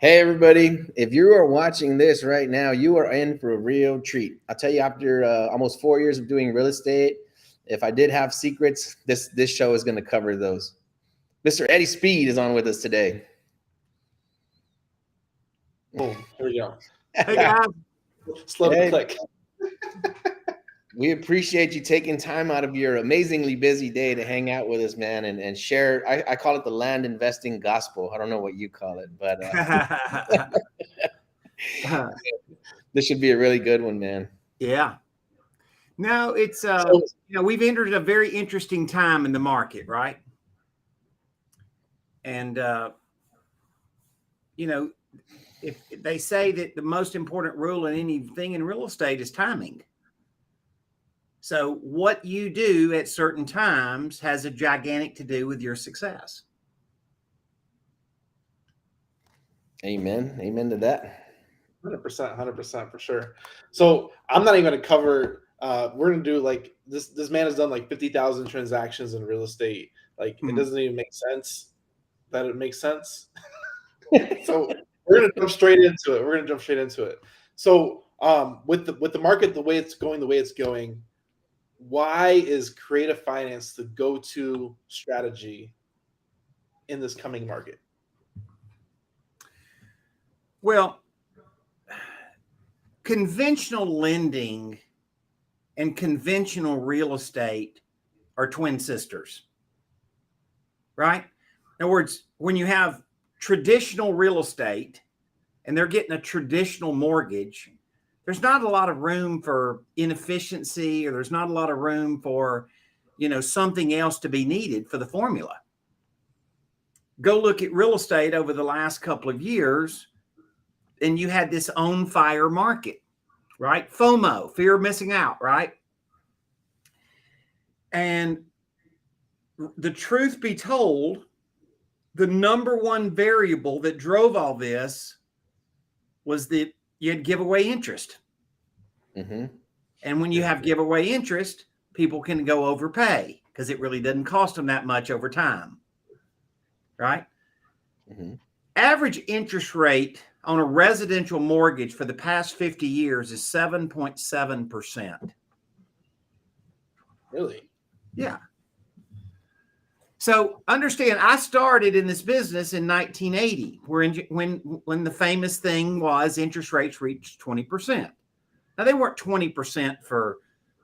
Hey everybody, if you are watching this right now, you are in for a real treat. I'll tell you, after almost 4 years of doing real estate, if I did have secrets, this show is going to cover those. Mr. Eddie Speed is on with us today. Boom. Here we go. Hey guys, Slow to Hey, click. we appreciate you taking time out of your amazingly busy day to hang out with us, man, and share. I call it the land investing gospel. I don't know what you call it, but this should be a really good one, man. yeah. No, it's So, we've entered a very interesting time in the market, right? And if they say that the most important rule in anything in real estate is timing. So what you do at certain times has a gigantic to do with your success. amen to that. 100% for sure. So I'm not even going to cover. We're going to do like this. This man has done like 50,000 transactions in real estate. Like it doesn't even make sense that it makes sense. So we're going to jump straight into it. So with the market the way it's going, why is creative finance the go-to strategy in this coming market? Well, conventional lending and conventional real estate are twin sisters, right? In other words, when you have traditional real estate and they're getting a traditional mortgage, there's not a lot of room for inefficiency, or there's not a lot of room for, something else to be needed for the formula. Go look at real estate over the last couple of years, and you had this on fire market, right? FOMO, fear of missing out, right? And the truth be told, the number one variable that drove all this was that you had giveaway interest. Mm-hmm. And when you have giveaway interest, people can go overpay because it really doesn't cost them that much over time, right? Mm-hmm. Average interest rate on a residential mortgage for the past 50 years is 7.7%. Really? Yeah. So understand, I started in this business in 1980, when the famous thing was interest rates reached 20%. Now, they weren't 20% for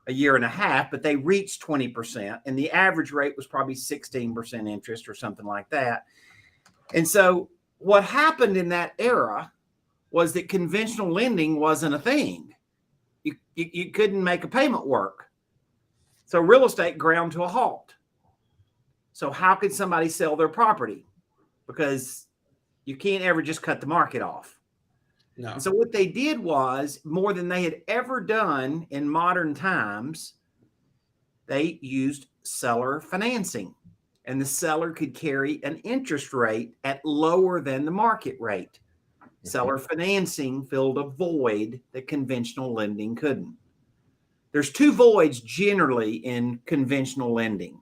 a year and a half, but they reached 20%, and the average rate was probably 16% interest or something like that. And so what happened in that era was that conventional lending wasn't a thing. You couldn't make a payment work. So real estate ground to a halt. So how could somebody sell their property? Because you can't ever just cut the market off. No. And so what they did was, more than they had ever done in modern times, they used seller financing. And the seller could carry an interest rate at lower than the market rate. Mm-hmm. Seller financing filled a void that conventional lending couldn't. There's two voids generally in conventional lending.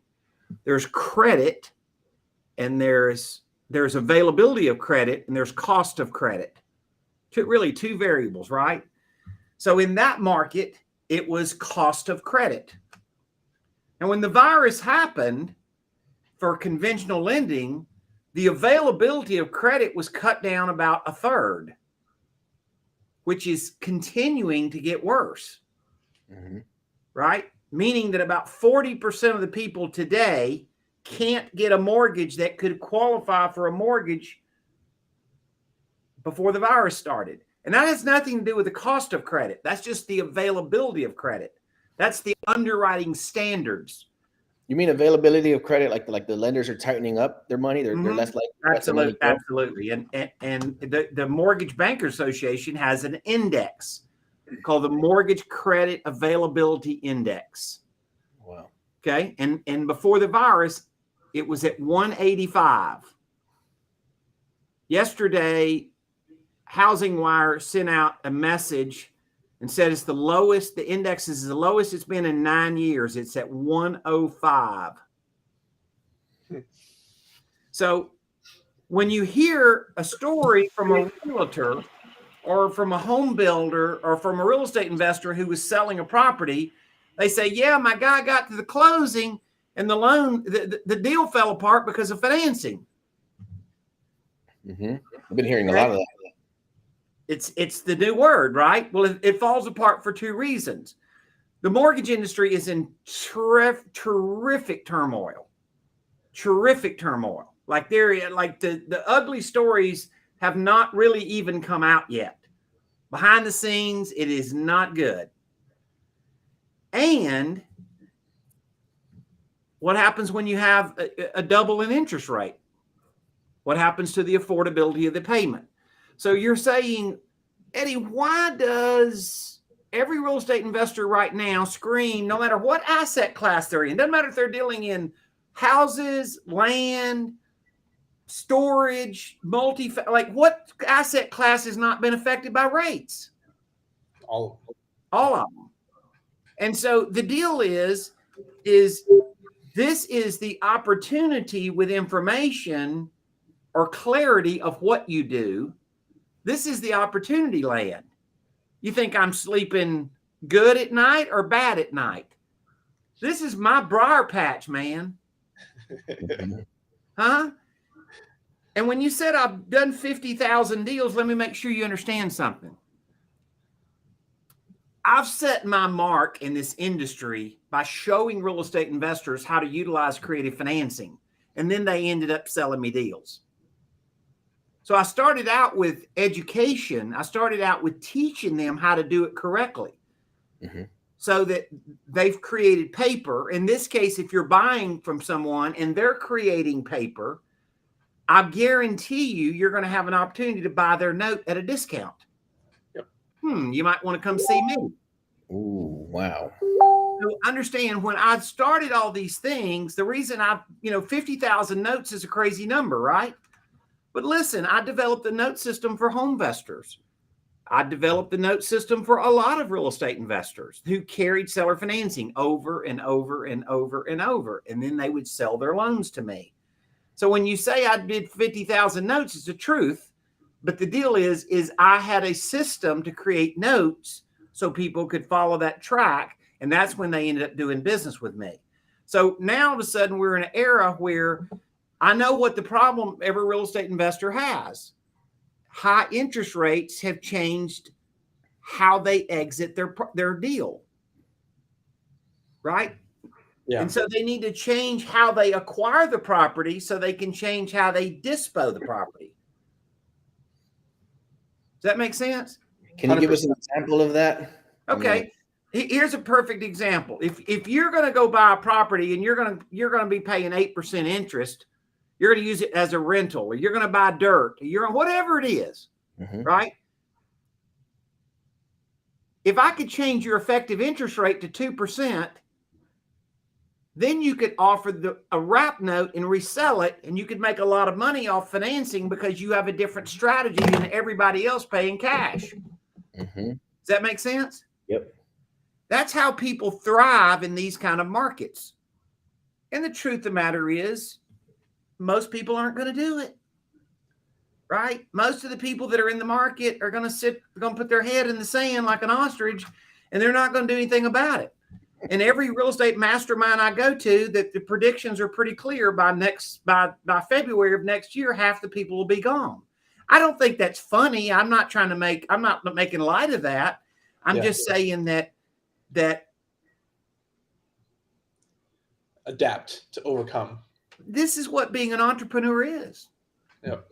There's credit, and there's availability of credit, and there's cost of credit. Two variables, right? So in that market, it was cost of credit. And when the virus happened, for conventional lending, the availability of credit was cut down about a third, which is continuing to get worse, right? Meaning that about 40% of the people today can't get a mortgage that could qualify for a mortgage before the virus started. And that has nothing to do with the cost of credit. That's just the availability of credit. That's the underwriting standards. You mean availability of credit, like the lenders are tightening up their money? They're less likely to let the money go? Absolutely. And the Mortgage Bankers Association has an index called the Mortgage Credit Availability Index. Wow. Okay. And before the virus, it was at 185. Yesterday, Housing Wire sent out a message and said it's the lowest, the index is the lowest it's been in 9 years. It's at 105. So when you hear a story from a realtor or from a home builder or from a real estate investor who was selling a property, they say, yeah, my guy got to the closing and the loan, the deal fell apart because of financing. I've been hearing a lot of that. It's the new word, right? Well, it falls apart for two reasons. The mortgage industry is in terrific turmoil. Like the ugly stories have not really even come out yet. Behind the scenes, it is not good. And what happens when you have a double in interest rate? What happens to the affordability of the payment? So you're saying, Eddie, why does every real estate investor right now scream, no matter what asset class they're in, doesn't matter if they're dealing in houses, land, storage, like what asset class has not been affected by rates? All of them. And so the deal is this is the opportunity with information or clarity of what you do. This is the opportunity land. You think I'm sleeping good at night or bad at night? This is my briar patch, man. Huh? And when you said I've done 50,000 deals, let me make sure you understand something. I've set my mark in this industry by showing real estate investors how to utilize creative financing, and then they ended up selling me deals. So I started out with education. I started out with teaching them how to do it correctly. So that they've created paper. In this case, if you're buying from someone and they're creating paper, I guarantee you're going to have an opportunity to buy their note at a discount. Yep. You might want to come see me. Ooh, wow. So understand, when I started all these things, the reason 50,000 notes is a crazy number, right? But listen, I developed a note system for home investors. I developed the note system for a lot of real estate investors who carried seller financing over and over and over and over, and then they would sell their loans to me. So when you say I did 50,000 notes, it's the truth. But the deal is I had a system to create notes so people could follow that track. And that's when they ended up doing business with me. So now all of a sudden we're in an era where I know what the problem every real estate investor has. High interest rates have changed how they exit their deal. Right? Yeah. And so they need to change how they acquire the property so they can change how they dispose the property. Does that make sense? Can you give us an example of that? Okay. Here's a perfect example. If you're going to go buy a property and you're going to be paying 8% interest, you're going to use it as a rental, or you're going to buy dirt, or whatever it is, right? If I could change your effective interest rate to 2%, then you could offer a wrap note and resell it, and you could make a lot of money off financing because you have a different strategy than everybody else paying cash. Does that make sense? Yep. That's how people thrive in these kind of markets. And the truth of the matter is, most people aren't going to do it, right? Most of the people that are in the market are going to put their head in the sand like an ostrich, and they're not going to do anything about it. And every real estate mastermind I go to, that the predictions are pretty clear by February of next year, half the people will be gone. I don't think that's funny. I'm not making light of that. I'm just saying that adapt to overcome. This is what being an entrepreneur is. Yep.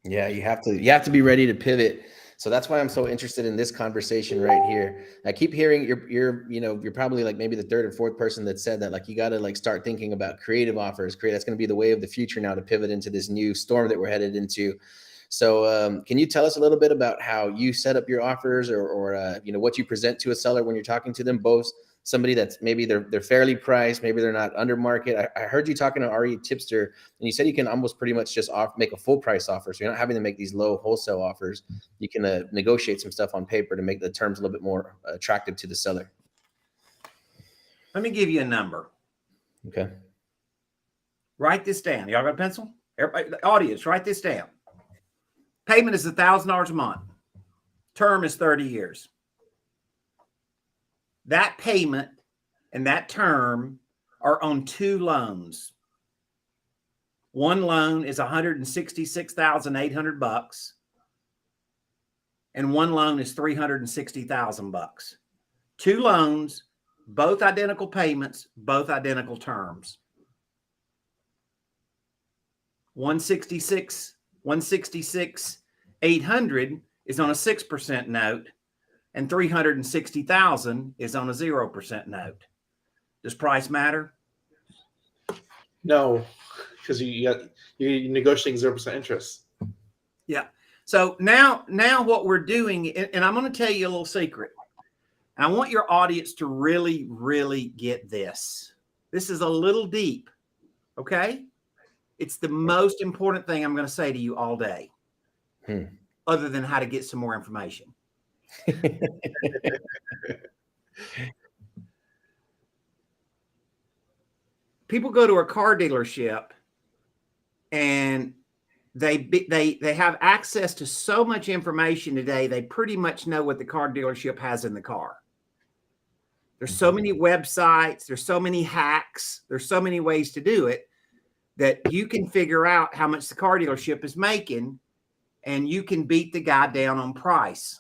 Yeah, you have to be ready to pivot. So that's why I'm so interested in this conversation right here. I keep hearing you're probably like maybe the third or fourth person that said that, like, you got to like start thinking about creative offers. That's going to be the way of the future now, to pivot into this new storm that we're headed into. So can you tell us a little bit about how you set up your offers, or what you present to a seller when you're talking to them, both somebody that's maybe they're fairly priced, maybe they're not under market. I heard you talking to RE Tipster, and you said you can almost pretty much just make a full price offer. So you're not having to make these low wholesale offers. You can negotiate some stuff on paper to make the terms a little bit more attractive to the seller. Let me give you a number. Okay. Write this down. Y'all got a pencil? Everybody, the audience, write this down. Payment is $1,000 a month. Term is 30 years. That payment and that term are on 2 loans. One loan is $166,800, and one loan is $360,000. 2 loans, both identical payments, both identical terms. 166,800 is on a 6% note, and 360,000 is on a 0% note. Does price matter? No, because you're negotiating 0% interest. Yeah. So now what we're doing, and I'm going to tell you a little secret. And I want your audience to really, really get this. This is a little deep. Okay. It's the most important thing I'm going to say to you all day, other than how to get some more information. People go to a car dealership and they have access to so much information today. They pretty much know what the car dealership has in the car. There's so many websites, there's so many hacks, there's so many ways to do it that you can figure out how much the car dealership is making, and you can beat the guy down on price.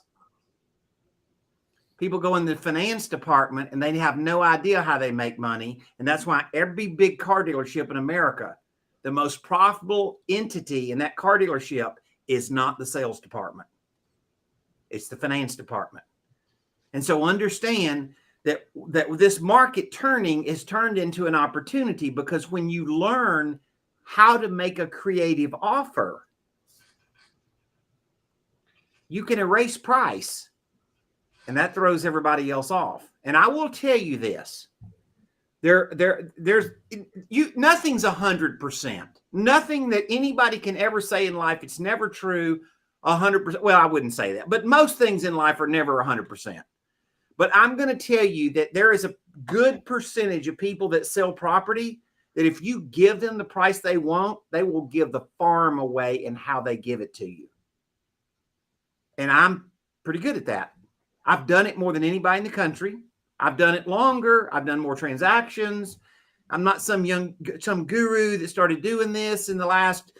People go in the finance department and they have no idea how they make money. And that's why every big car dealership in America, the most profitable entity in that car dealership is not the sales department. It's the finance department. And so understand that this market turning is turned into an opportunity, because when you learn how to make a creative offer, you can erase price, and that throws everybody else off. And I will tell you this. Nothing's 100%. Nothing that anybody can ever say in life, it's never true 100%. Well, I wouldn't say that, but most things in life are never 100%. But I'm going to tell you that there is a good percentage of people that sell property that if you give them the price they want, they will give the farm away and how they give it to you. And I'm pretty good at that. I've done it more than anybody in the country. I've done it longer. I've done more transactions. I'm not some guru that started doing this in the last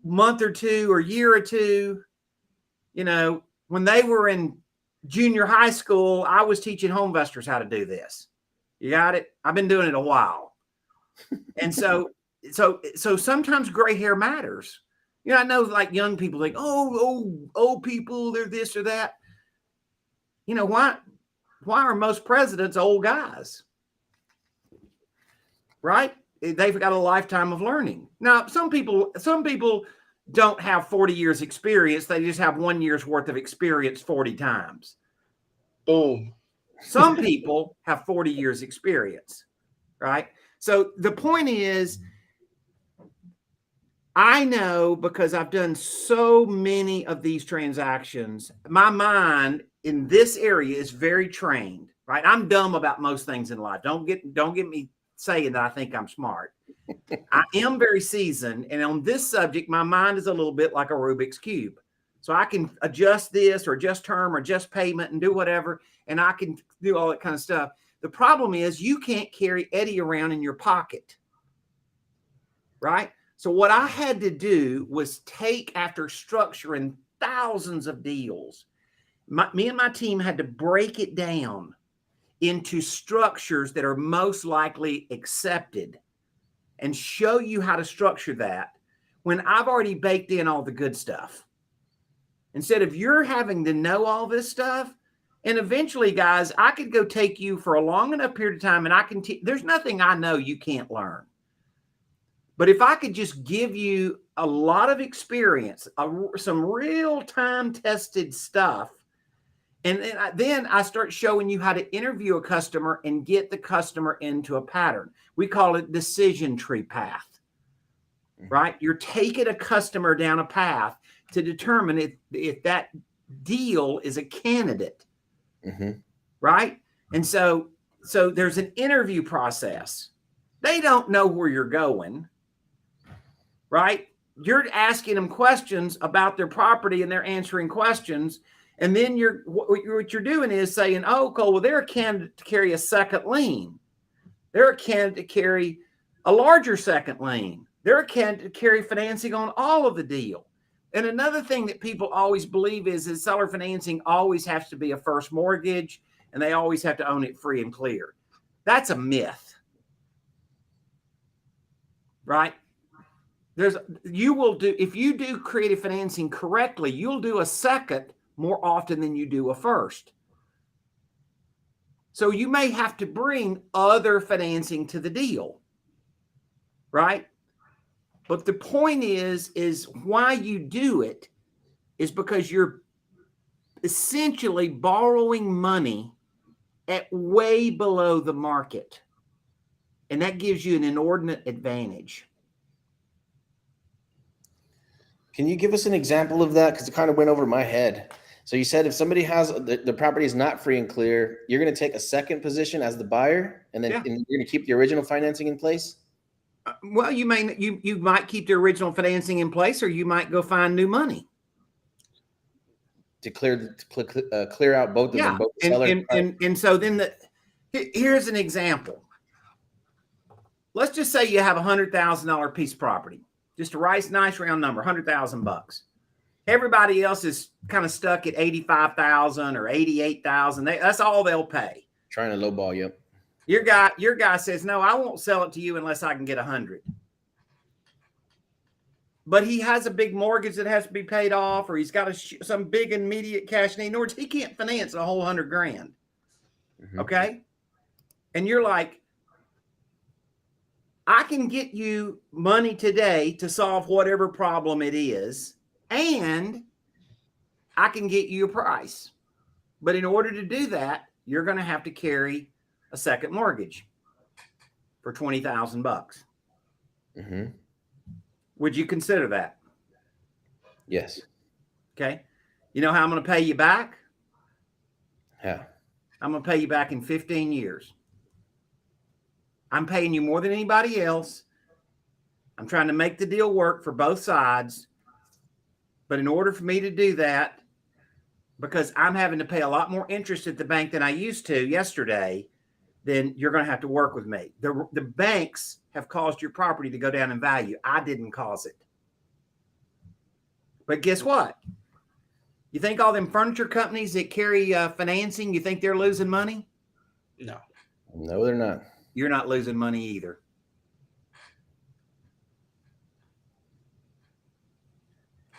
month or two or year or two. You know, when they were in junior high school, I was teaching home investors how to do this. You got it? I've been doing it a while. And so sometimes gray hair matters. You know, I know like young people think, old people, they're this or that. You know, why are most presidents old guys? Right? They've got a lifetime of learning. Now, some people don't have 40 years experience. They just have 1 year's worth of experience 40 times. Boom. Some people have 40 years experience, right? So the point is, I know, because I've done so many of these transactions, my mind in this area is very trained, right? I'm dumb about most things in life. Don't get me saying that I think I'm smart. I am very seasoned, and on this subject, my mind is a little bit like a Rubik's Cube. So I can adjust this or adjust term or adjust payment and do whatever, and I can do all that kind of stuff. The problem is you can't carry Eddie around in your pocket, right? So what I had to do was take, after structuring thousands of deals, me and my team had to break it down into structures that are most likely accepted and show you how to structure that when I've already baked in all the good stuff. Instead of you're having to know all this stuff. And eventually, guys, I could go take you for a long enough period of time, and I can there's nothing I know you can't learn. But if I could just give you a lot of experience, some real-time tested stuff, and then I start showing you how to interview a customer and get the customer into a pattern. We call it decision tree path, right? You're taking a customer down a path to determine if that deal is a candidate, right? And so there's an interview process. They don't know where you're going. right? You're asking them questions about their property and they're answering questions. And then what you're doing is saying, oh, Cole, well, they're a candidate to carry a second lien. They're a candidate to carry a larger second lien. They're a candidate to carry financing on all of the deal. And another thing that people always believe is seller financing always has to be a first mortgage and they always have to own it free and clear. That's a myth, right? If you do creative financing correctly, you'll do a second more often than you do a first. So you may have to bring other financing to the deal, right? But the point is why you do it is because you're essentially borrowing money at way below the market. And that gives you an inordinate advantage. Can you give us an example of that? Because it kind of went over my head. So you said if somebody has the property is not free and clear, you're going to take a second position as the buyer, and then and you're going to keep the original financing in place. Well, you might keep the original financing in place, or you might go find new money to clear out both of them. Both and so then here's an example. Let's just say you have $100,000 piece of property, just a nice round number, $100,000. Everybody else is kind of stuck at $85,000 or $88,000. That's all they'll pay. Trying to lowball you. Your guy says, no, I won't sell it to you unless I can get 100. But he has a big mortgage that has to be paid off, or he's got some big immediate cash need. In other words, he can't finance a whole $100,000. Mm-hmm. Okay. And you're like, I can get you money today to solve whatever problem it is, and I can get you a price. But in order to do that, you're going to have to carry a second mortgage for $20,000. Mm-hmm. Would you consider that? Yes. Okay. You know how I'm going to pay you back? Yeah. I'm going to pay you back in 15 years. I'm paying you more than anybody else. I'm trying to make the deal work for both sides. But in order for me to do that, because I'm having to pay a lot more interest at the bank than I used to yesterday, then you're going to have to work with me. The banks have caused your property to go down in value. I didn't cause it. But guess what? You think all them furniture companies that carry financing, you think they're losing money? No. No, they're not. You're not losing money either.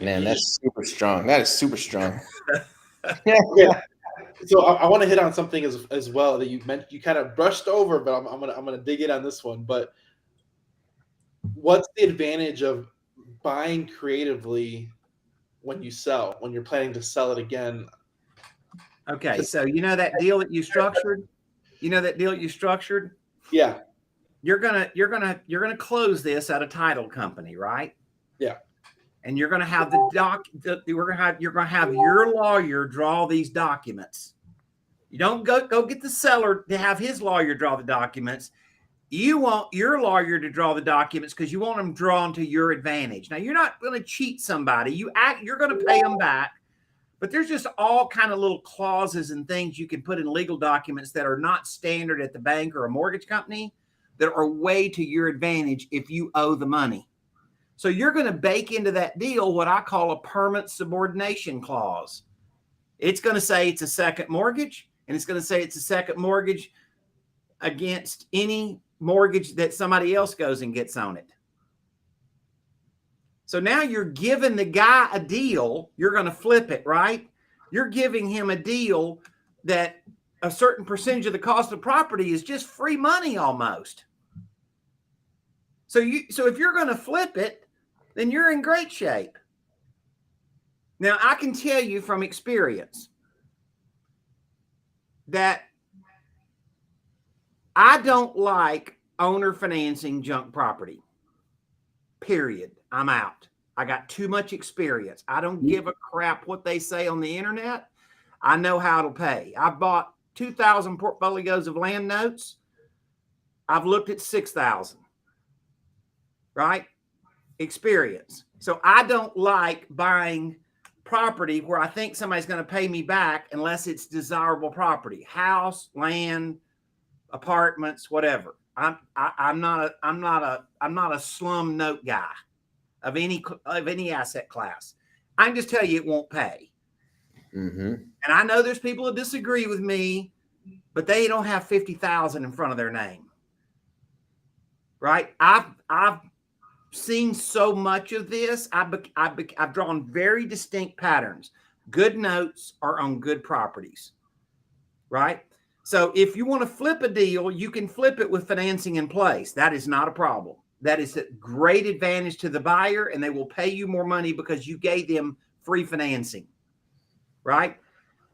Man, that's super strong. That is super strong. Yeah. So I want to hit on something as well that you kind of brushed over, but I'm gonna dig in on this one. But what's the advantage of buying creatively when you're planning to sell it again? Okay, so you know that deal that you structured? Yeah. You're gonna close this at a title company, right? Yeah. And you're gonna have you're gonna have your lawyer draw these documents. You don't go get the seller to have his lawyer draw the documents. You want your lawyer to draw the documents because you want them drawn to your advantage. Now you're not going to cheat somebody. You're going to pay them back, but there's just all kind of little clauses and things you can put in legal documents that are not standard at the bank or a mortgage company that are way to your advantage if you owe the money. So you're going to bake into that deal what I call a permanent subordination clause. It's going to say it's a second mortgage, and it's going to say it's a second mortgage against any mortgage that somebody else goes and gets on it. So now you're giving the guy a deal. You're going to flip it, right? You're giving him a deal that a certain percentage of the cost of property is just free money almost. So if you're going to flip it, then you're in great shape. Now, I can tell you from experience that I don't like owner financing junk property. Period. I'm out. I got too much experience. I don't give a crap what they say on the internet. I know how to pay. I bought 2,000 portfolios of land notes. I've looked at 6,000. Right? experience. So I don't like buying property where I think somebody's going to pay me back unless it's desirable property, house, land, apartments, whatever. I'm not a slum note guy of any asset class. I can just tell you it won't pay. Mm-hmm. And I know there's people that disagree with me, but they don't have 50,000 in front of their name. Right? I've seen so much of this. I've drawn very distinct patterns. Good notes are on good properties. Right? So if you want to flip a deal, you can flip it with financing in place. That is not a problem. That is a great advantage to the buyer, and they will pay you more money because you gave them free financing. Right?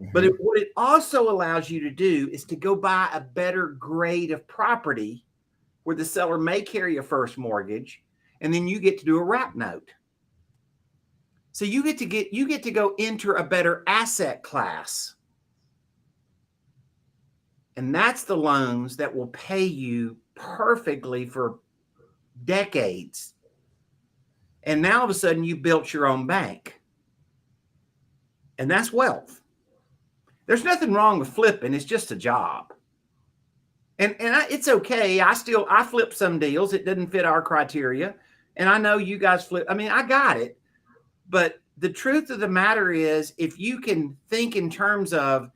Mm-hmm. But what it also allows you to do is to go buy a better grade of property where the seller may carry a first mortgage, and then you get to do a wrap note. So you get to go enter a better asset class. And that's the loans that will pay you perfectly for decades. And now all of a sudden you built your own bank. And that's wealth. There's nothing wrong with flipping. It's just a job. And it's okay. I flip some deals. It didn't fit our criteria. And I know you guys flip. I mean, I got it. But the truth of the matter is, if you can think in terms of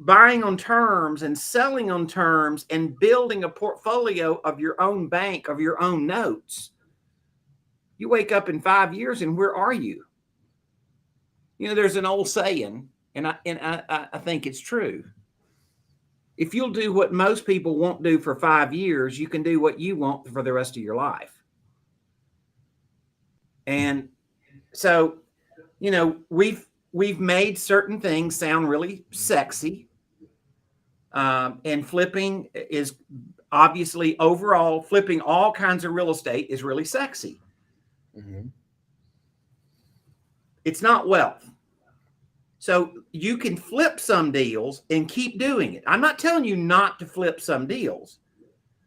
buying on terms and selling on terms and building a portfolio of your own bank, of your own notes, you wake up in 5 years and where are you? You know, there's an old saying, and I think it's true. If you'll do what most people won't do for 5 years, you can do what you want for the rest of your life. And so, you know, we've made certain things sound really sexy. And flipping is obviously, overall, flipping all kinds of real estate is really sexy. Mm-hmm. It's not wealth. So you can flip some deals and keep doing it. I'm not telling you not to flip some deals,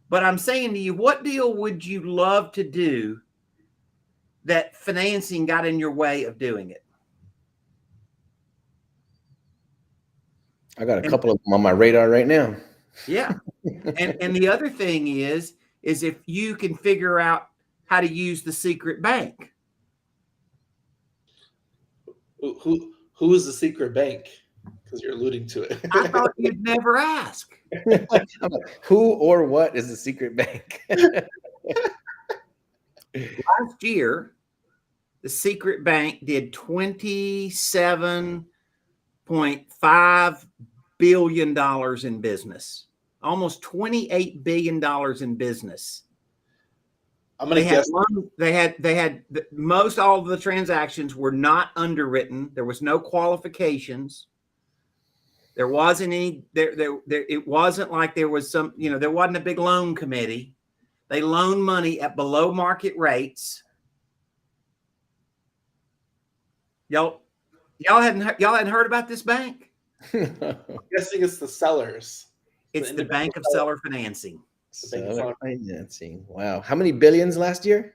but I'm saying to you, what deal would you love to do that financing got in your way of doing it? I got a couple of them on my radar right now. Yeah. And the other thing is if you can figure out how to use the secret bank. Who is the secret bank? Because you're alluding to it. I thought you'd never ask. I'm like, who or what is the secret bank? Last year, the secret bank did $27.5 billion in business, almost $28 billion in business. I'm going to guess. They had most all of the transactions were not underwritten. There was no qualifications. There wasn't any. It wasn't like there was some. You know, there wasn't a big loan committee. They loaned money at below market rates. Y'all hadn't heard about this bank? I'm guessing it's the sellers. It's the Bank of Seller Financing. Seller financing. Wow. How many billions last year?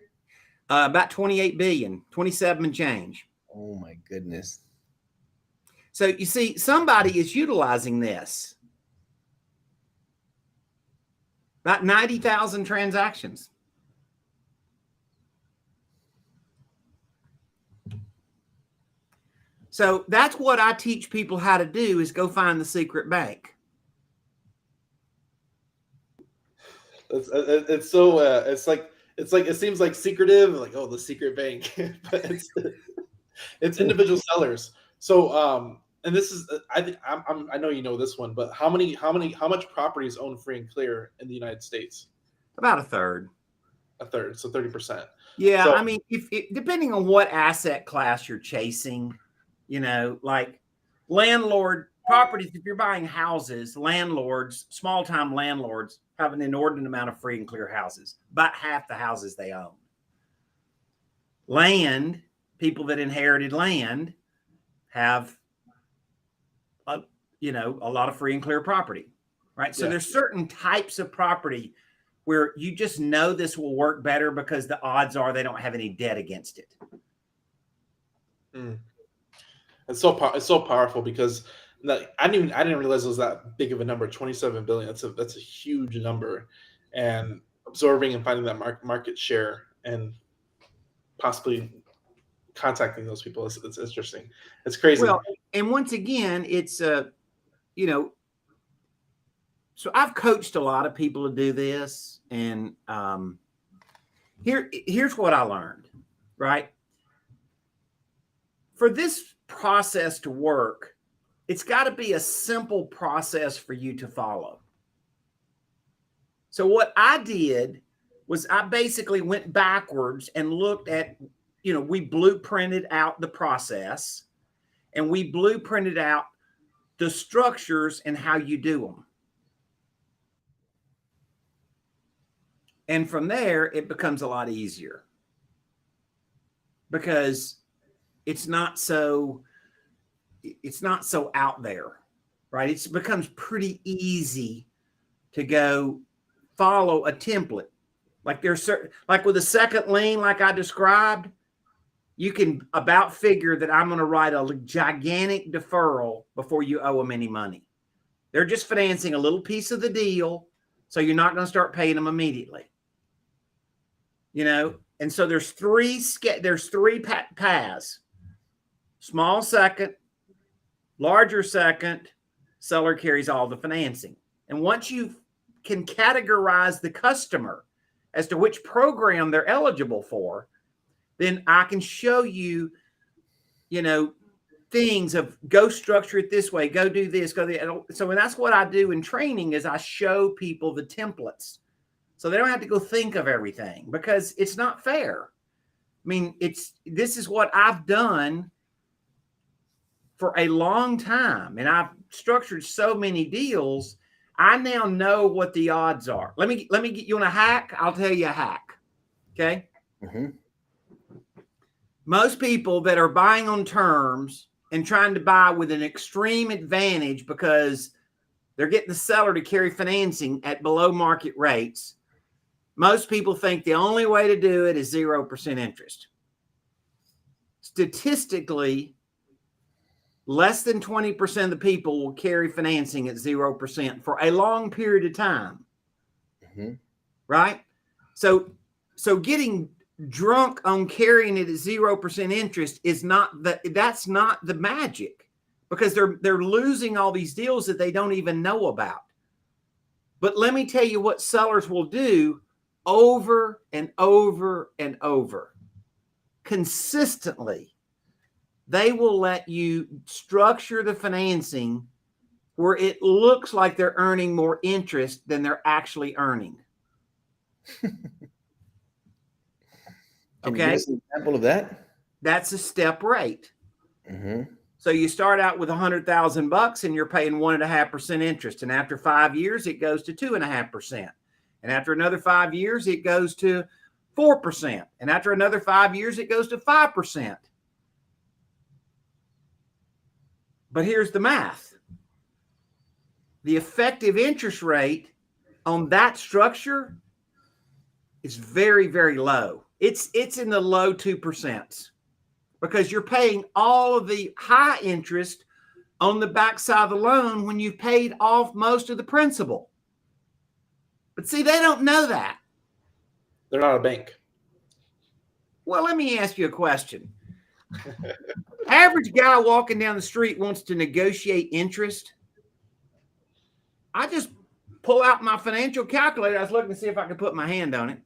About 28 billion, 27 and change. Oh my goodness. So you see, somebody is utilizing this. About 90,000 transactions. So that's what I teach people how to do, is go find the secret bank. It's so it seems like secretive, like, oh, the secret bank, but it's individual sellers. So and this is, I think I know you know this one, but how much property is owned free and clear in the United States? About a third. A third, so 30%. Yeah, So, I mean, if depending on what asset class you're chasing, you know, like landlord properties, if you're buying houses, landlords, small-time landlords have an inordinate amount of free and clear houses, about half the houses they own. Land, people that inherited land have, a lot of free and clear property, right? So Yeah. there's certain types of property where you just know this will work better because the odds are they don't have any debt against it. It's so powerful because I didn't realize it was that big of a number. 27 billion. That's a huge number, and absorbing and finding that market share and possibly contacting those people it's interesting. It's crazy. Well, and once again, it's you know, so I've coached a lot of people to do this, and here's what I learned, right? For this process to work, it's got to be a simple process for you to follow. So what I did was I basically went backwards and looked at, we blueprinted out the process, and we blueprinted out the structures and how you do them. And from there, it becomes a lot easier because it's not so out there, right? It becomes pretty easy to go follow a template. Like like with a second lien, like I described, you can about figure that I'm going to write a gigantic deferral before you owe them any money. They're just financing a little piece of the deal, so you're not going to start paying them immediately. And so there's three paths: small second, larger second, seller carries all the financing. And once you can categorize the customer as to which program they're eligible for, then I can show you, things of go structure it this way, go do this, go that. So that's what I do in training is I show people the templates so they don't have to go think of everything, because it's not fair. I mean, this is what I've done for a long time, and I've structured so many deals. I now know what the odds are. Let me get you on a hack. I'll tell you a hack. Okay. Mm-hmm. Most people that are buying on terms and trying to buy with an extreme advantage because they're getting the seller to carry financing at below market rates, most people think the only way to do it is 0% interest. Statistically, less than 20% of the people will carry financing at 0% for a long period of time. Mm-hmm. Right? So getting drunk on carrying it at 0% interest that's not the magic, because they're losing all these deals that they don't even know about. But let me tell you what sellers will do over and over and over. Consistently, they will let you structure the financing where it looks like they're earning more interest than they're actually earning. Can you give us an example of that? That's a step rate. Mm-hmm. So you start out with $100,000 and you're paying 1.5% interest. And after 5 years, it goes to 2.5%. And after another 5 years, it goes to 4%. And after another 5 years, it goes to 5%. But here's the math. The effective interest rate on that structure is very, very low. It's in the low 2%, because you're paying all of the high interest on the backside of the loan when you've paid off most of the principal. But see, they don't know that. They're not a bank. Well, let me ask you a question. Average guy walking down the street wants to negotiate interest. I just pull out my financial calculator. I was looking to see if I could put my hand on it.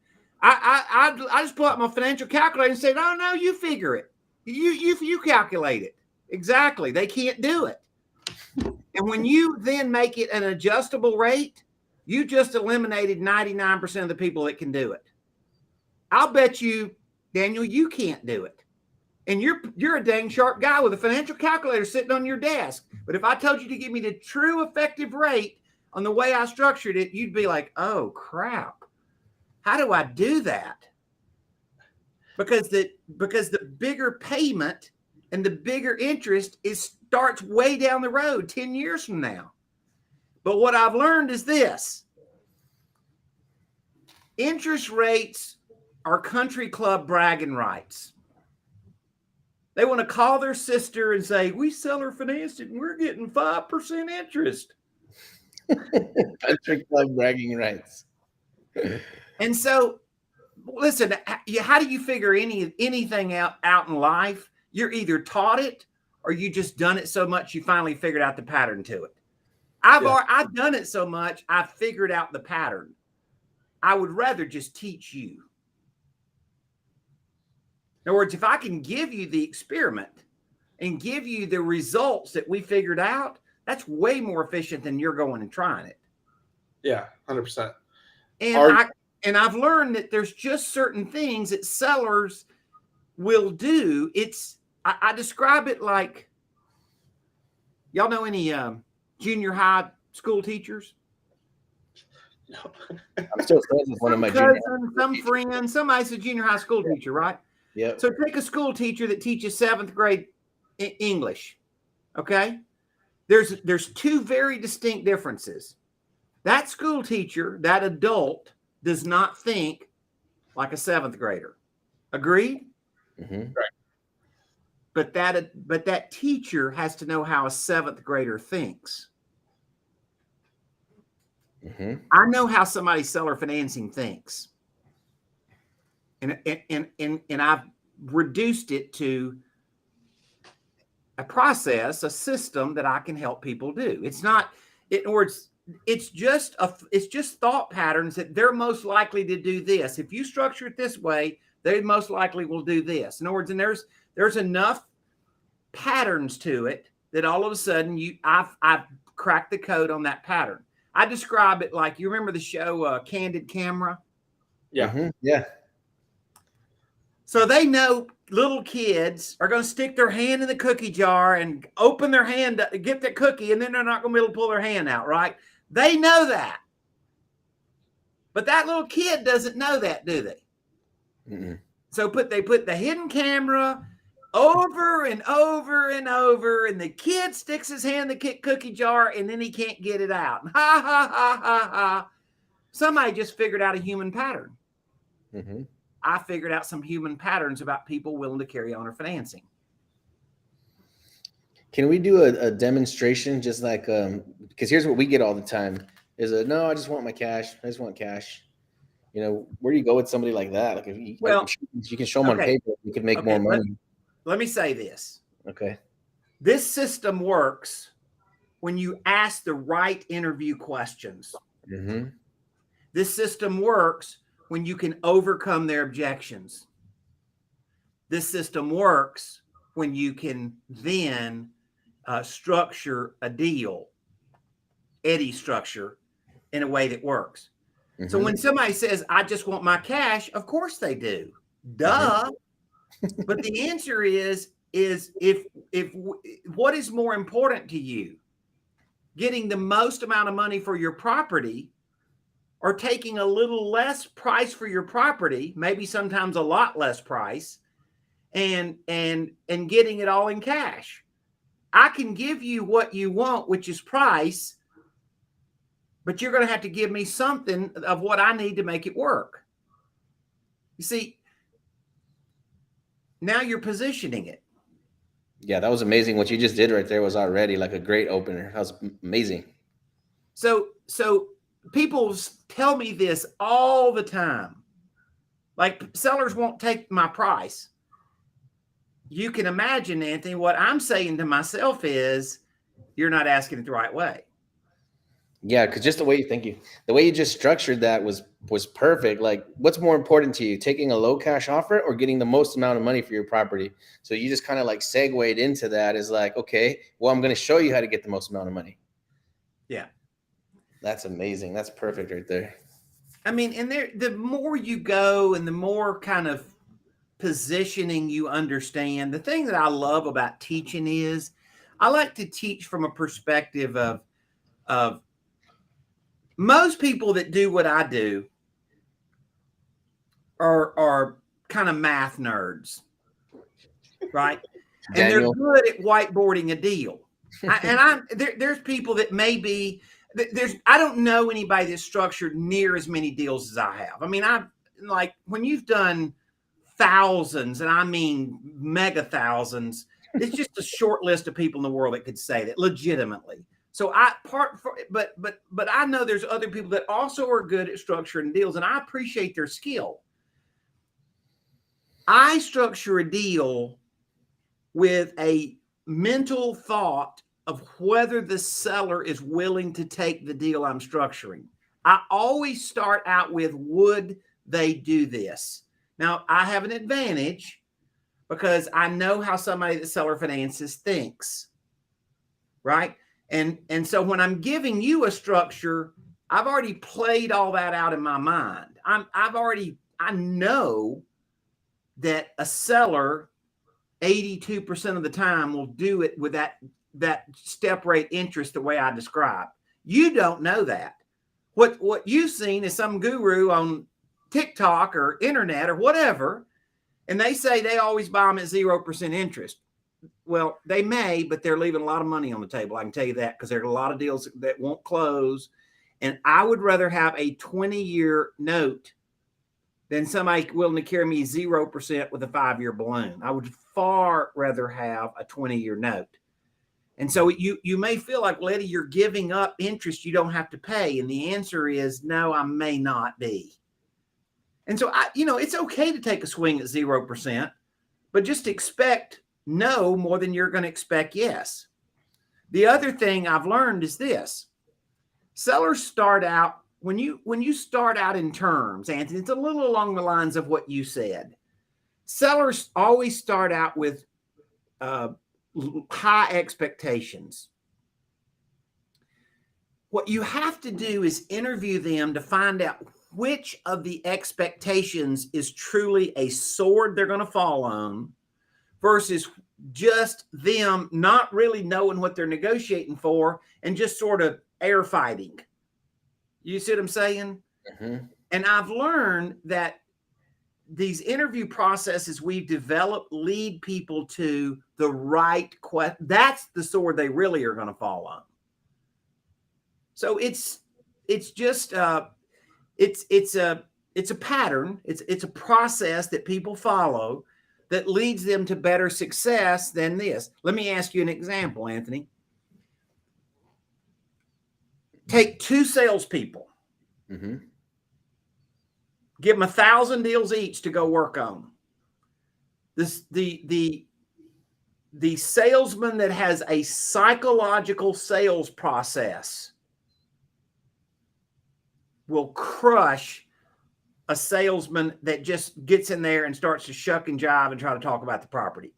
I just pull out my financial calculator and say, no, you figure it. You calculate it. Exactly. They can't do it. And when you then make it an adjustable rate, you just eliminated 99% of the people that can do it. I'll bet you, Daniel, you can't do it. And you're a dang sharp guy with a financial calculator sitting on your desk. But if I told you to give me the true effective rate on the way I structured it, you'd be like, oh, crap. How do I do that? Because the bigger payment and the bigger interest starts way down the road 10 years from now. But what I've learned is this. Interest rates are country club bragging rights. They want to call their sister and say, we seller financed it and we're getting 5% interest. Country club bragging rights. And so, listen, how do you figure anything out in life? You're either taught it or you just done it so much you finally figured out the pattern to it. I've done it so much, I've figured out the pattern. I would rather just teach you. In other words, if I can give you the experiment and give you the results that we figured out, that's way more efficient than you're going and trying it. Yeah, 100%. And I've learned that there's just certain things that sellers will do. I describe it like, y'all know any junior high school teachers? No. I'm still friends with one of my cousin, some friend, somebody's a junior high school teacher, right? Yeah. So take a school teacher that teaches 7th grade English. Okay. There's two very distinct differences. That school teacher, that adult, does not think like a 7th grader. Agreed? Mm-hmm. Right. But that teacher has to know how a 7th grader thinks. Mm-hmm. I know how somebody seller financing thinks. And I've reduced it to a process, a system that I can help people do. It's not, in other words, it's just thought patterns that they're most likely to do this. If you structure it this way, they most likely will do this. In other words, and there's enough patterns to it that all of a sudden I've cracked the code on that pattern. I describe it like, you remember the show Candid Camera? Yeah. Mm-hmm. Yeah. So they know little kids are going to stick their hand in the cookie jar and open their hand to get the cookie, and then they're not going to be able to pull their hand out, right? They know that. But that little kid doesn't know that, do they? Mm-hmm. So they put the hidden camera over and over and over, and the kid sticks his hand in the cookie jar, and then he can't get it out. Ha, ha, ha, ha, ha. Somebody just figured out a human pattern. Mm-hmm. I figured out some human patterns about people willing to carry owner financing. Can we do a demonstration, just like, because here's what we get all the time is no, I just want my cash. I just want cash. You know, where do you go with somebody like that? Like, if you, you can show them on paper, you can make more money. Let me say this. Okay. This system works when you ask the right interview questions. Mm-hmm. This system works when you can overcome their objections. This system works when you can then structure a deal, Eddie structure, in a way that works. Mm-hmm. So when somebody says, I just want my cash, of course they do. Duh. Mm-hmm. But the answer is if what is more important to you, getting the most amount of money for your property, or taking a little less price for your property, maybe sometimes a lot less price, and getting it all in cash. I can give you what you want, which is price, but you're going to have to give me something of what I need to make it work. You see, now you're positioning it. Yeah, that was amazing. What you just did right there was already like a great opener. That was amazing. So people tell me this all the time. Like, sellers won't take my price. You can imagine, Anthony, what I'm saying to myself is, you're not asking it the right way. Yeah, because just the way you just structured that was perfect. Like, what's more important to you, taking a low cash offer or getting the most amount of money for your property? So you just kind of like segued into that is like, okay, well, I'm going to show you how to get the most amount of money. Yeah. That's amazing. That's perfect right there. I mean, and the more you go and the more kind of positioning you understand, the thing that I love about teaching is I like to teach from a perspective of most people that do what I do are kind of math nerds, right? And they're good at whiteboarding a deal. There's people that may be I don't know anybody that's structured near as many deals as I have. I mean, like when you've done thousands, and I mean mega thousands, it's just a short list of people in the world that could say that legitimately. So but I know there's other people that also are good at structuring deals, and I appreciate their skill. I structure a deal with a mental thought of whether the seller is willing to take the deal I'm structuring. I always start out with, would they do this? Now, I have an advantage because I know how somebody that seller finances thinks, right? And so when I'm giving you a structure, I've already played all that out in my mind. I know that a seller 82% of the time will do it with that step rate interest the way I described. You don't know that. What you've seen is some guru on TikTok or internet or whatever, and they say they always buy them at 0% interest. Well, they may, but they're leaving a lot of money on the table. I can tell you that, because there are a lot of deals that won't close. And I would rather have a 20-year note than somebody willing to carry me 0% with a 5-year balloon. I would far rather have a 20-year note. And so you may feel like, well, Eddie, you're giving up interest you don't have to pay. And the answer is no, I may not be. And so it's okay to take a swing at 0%, but just expect no more than you're going to expect yes. The other thing I've learned is this: sellers start out, when you start out in terms, Anthony, it's a little along the lines of what you said. Sellers always start out with high expectations. What you have to do is interview them to find out which of the expectations is truly a sword they're going to fall on versus just them not really knowing what they're negotiating for and just sort of air fighting. You see what I'm saying? Mm-hmm. And I've learned that these interview processes we've developed lead people to the right question. That's the sword they really are going to fall on. So it's just it's a pattern. It's a process that people follow that leads them to better success than this. Let me ask you an example, Anthony. Take 2 salespeople. Mm-hmm. Give them 1,000 deals each to go work on. The salesman that has a psychological sales process will crush a salesman that just gets in there and starts to shuck and jive and try to talk about the property.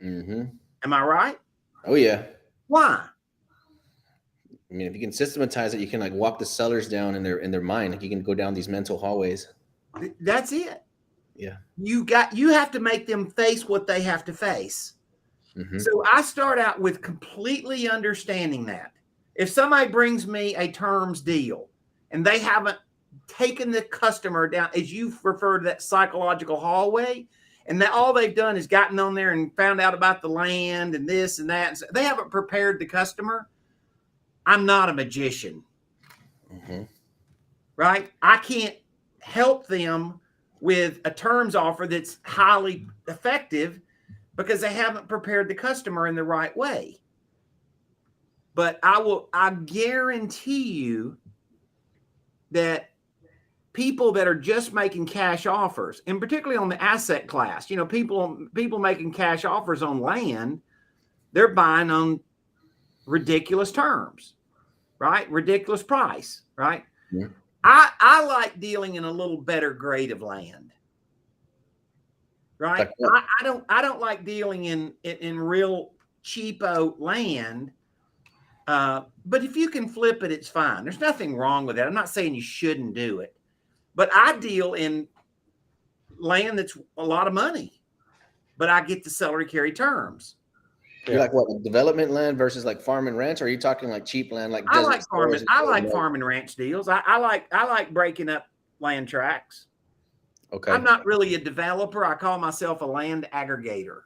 Mm-hmm. Am I right? Oh yeah. Why? I mean, if you can systematize it, you can like walk the sellers down in their mind. Like you can go down these mental hallways. That's it. Yeah. You have to make them face what they have to face. Mm-hmm. So I start out with completely understanding that. If somebody brings me a terms deal and they haven't taken the customer down, as you refer to that psychological hallway, and that all they've done is gotten on there and found out about the land and this and that, and so they haven't prepared the customer, I'm not a magician. Mm-hmm. Right? I can't help them with a terms offer that's highly effective because they haven't prepared the customer in the right way. But I guarantee you that people that are just making cash offers, and particularly on the asset class, people making cash offers on land, they're buying on ridiculous terms, right? Ridiculous price, right? Yeah. I like dealing in a little better grade of land, right? Like I don't like dealing in real cheapo land. But if you can flip it, it's fine. There's nothing wrong with that. I'm not saying you shouldn't do it, but I deal in land that's a lot of money, but I get the seller to carry terms. You like what, like development land versus like farm and ranch? Or are you talking like cheap land? Like I like farming. I like farm and ranch deals. I like breaking up land tracts. Okay. I'm not really a developer. I call myself a land aggregator.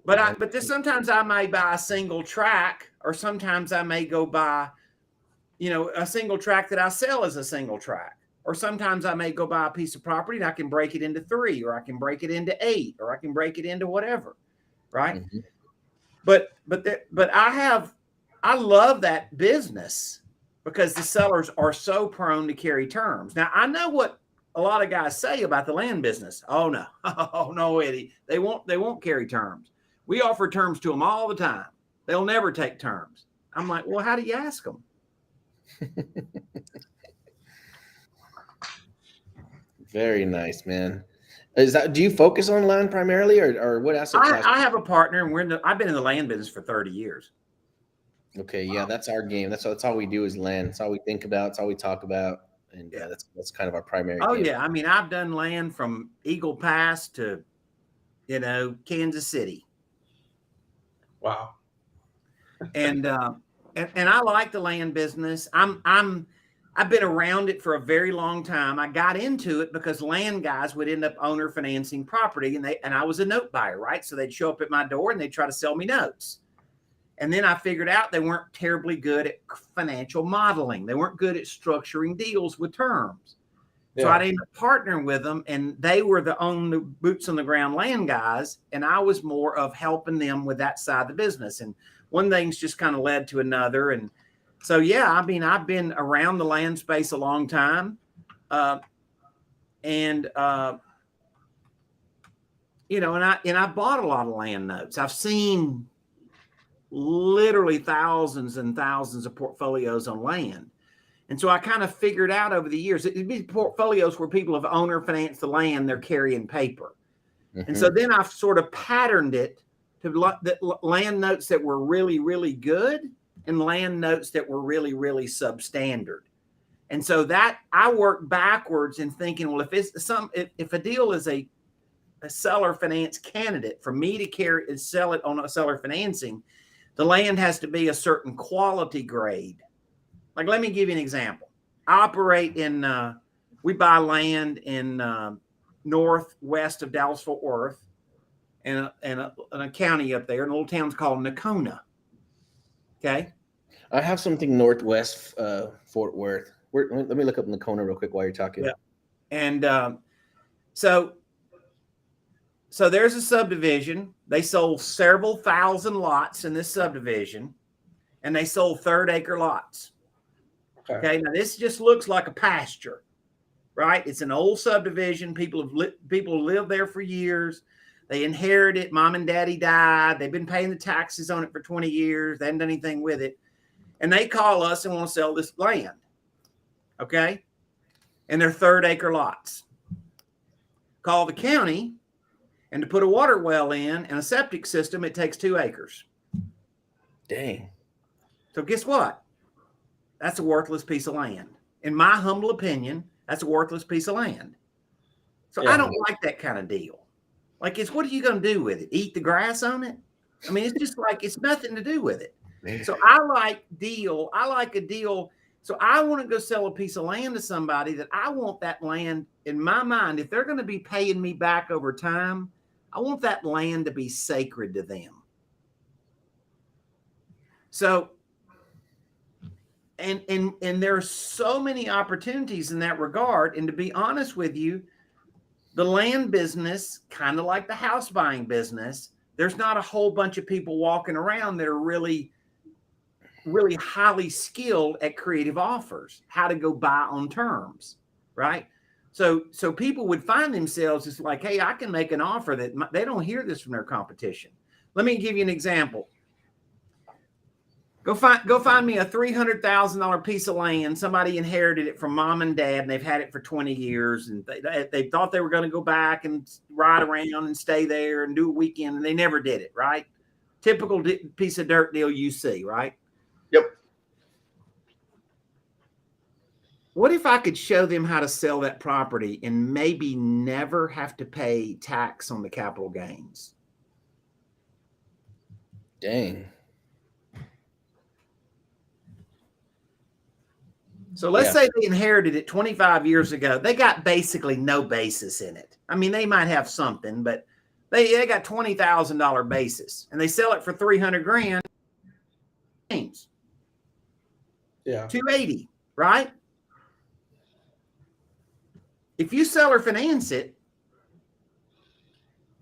But sometimes I may buy a single tract, or sometimes I may go buy a single tract that I sell is a single tract. Or sometimes I may go buy a piece of property and I can break it into 3, or I can break it into 8, or I can break it into whatever, right? Mm-hmm. But I love that business because the sellers are so prone to carry terms. Now, I know what a lot of guys say about the land business. Oh no, oh no, Eddie, they won't carry terms. We offer terms to them all the time. They'll never take terms. I'm like, well, how do you ask them? Very nice, man. Do you focus on land primarily, or what asset class? I have a partner, and I've been in the land business for 30 years. Okay, yeah, that's our game. That's all we do is land. That's all we think about. That's all we talk about, and that's kind of our primary. Oh game. yeah, I mean, I've done land from Eagle Pass to, Kansas City. Wow. And I like the land business. I've been around it for a very long time. I got into it because land guys would end up owner financing property, and I was a note buyer, right? So they'd show up at my door and they'd try to sell me notes. And then I figured out they weren't terribly good at financial modeling. They weren't good at structuring deals with terms. So I'd end up partnering with them, and they were the only boots on the ground land guys, and I was more of helping them with that side of the business. And one thing's just kind of led to another. And so, yeah, I mean, I've been around the land space a long time. And I bought a lot of land notes. I've seen literally thousands and thousands of portfolios on land. And so I kind of figured out over the years, it'd be portfolios where people have owner financed the land, they're carrying paper. Mm-hmm. And so then I've sort of patterned it to land notes that were really, really good and land notes that were really, really substandard. And so that I work backwards in thinking, well, if a deal is a seller finance candidate for me to carry and sell it on a seller financing, the land has to be a certain quality grade. Like, let me give you an example. I operate we buy land in northwest of Dallas-Fort Worth and a county up there. And a little town's called Nocona. Okay. I have something northwest Fort Worth. Let me look up Nocona real quick while you're talking. Yeah. And so there's a subdivision. They sold several thousand lots in this subdivision, and they sold third-acre lots. Okay. Now this just looks like a pasture, right? It's an old subdivision. People live there for years. They inherited it. Mom and daddy died. They've been paying the taxes on it for 20 years. They haven't done anything with it. And they call us and want to sell this land. Okay. And they're third-acre lots. Call the county, and to put a water well in and a septic system, it takes 2 acres. Dang. So guess what? That's a worthless piece of land. In my humble opinion, that's a worthless piece of land. So I don't like that kind of deal. Like, what are you going to do with it? Eat the grass on it? I mean, it's just like, it's nothing to do with it. So I like a deal. So I want to go sell a piece of land to somebody that I want that land, in my mind, if they're going to be paying me back over time, I want that land to be sacred to them. So, and there are so many opportunities in that regard. And to be honest with you, the land business, kind of like the house buying business, there's not a whole bunch of people walking around that are really, really highly skilled at creative offers, how to go buy on terms, right? So people would find themselves as like, hey, I can make an offer that they don't hear this from their competition. Let me give you an example. Go find me a $300,000 piece of land. Somebody inherited it from mom and dad, and they've had it for 20 years. And they thought they were going to go back and ride around and stay there and do a weekend, and they never did it, right? Typical piece of dirt deal you see, right? Yep. What if I could show them how to sell that property and maybe never have to pay tax on the capital gains? Dang. So let's say they inherited it 25 years ago. They got basically no basis in it. I mean, they might have something, but they got $20,000 basis, and they sell it for $300,000. Yeah. 280, right? If you seller finance it,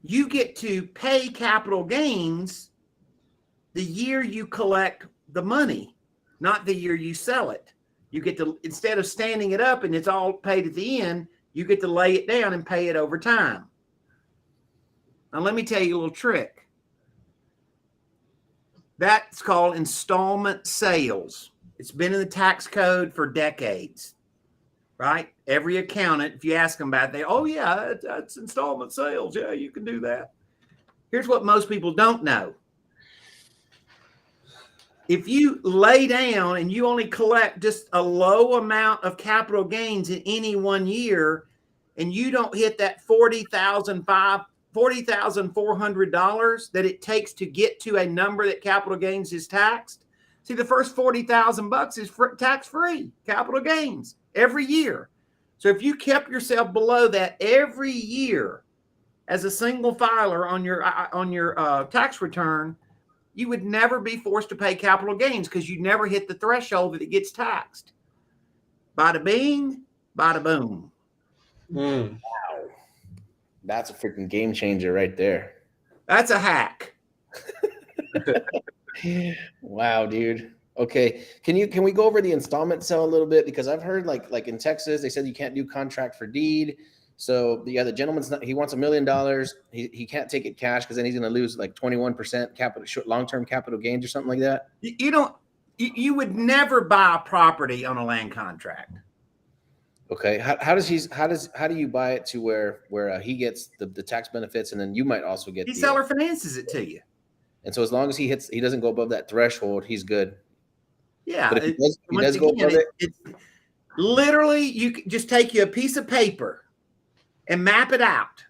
you get to pay capital gains the year you collect the money, not the year you sell it. You get to, instead of standing it up and it's all paid at the end, you get to lay it down and pay it over time. Now, let me tell you a little trick. That's called installment sales. It's been in the tax code for decades, right? Every accountant, if you ask them about it, they, oh yeah, that's installment sales. Yeah, you can do that. Here's what most people don't know. If you lay down and you only collect just a low amount of capital gains in any one year, and you don't hit that $40,400 that it takes to get to a number that capital gains is taxed. See, the first $40,000 is tax-free capital gains every year. So if you kept yourself below that every year as a single filer on your tax return, you would never be forced to pay capital gains because you never hit the threshold that it gets taxed. Bada bing, bada boom. Mm. Wow. That's a freaking game changer right there. That's a hack. Wow, dude. Okay. Can we go over the installment sale a little bit? Because I've heard like in Texas, they said you can't do contract for deed. So the gentleman's he wants $1 million. He can't take it cash because then he's going to lose like 21% capital, long-term capital gains or something like that. You would never buy a property on a land contract. Okay. How do you buy it to where he gets the tax benefits and then you might also get He seller finances it to you. And so as long as he doesn't go above that threshold, he's good. Yeah. But if he does go above it, it's literally, you can just take you a piece of paper and map it out.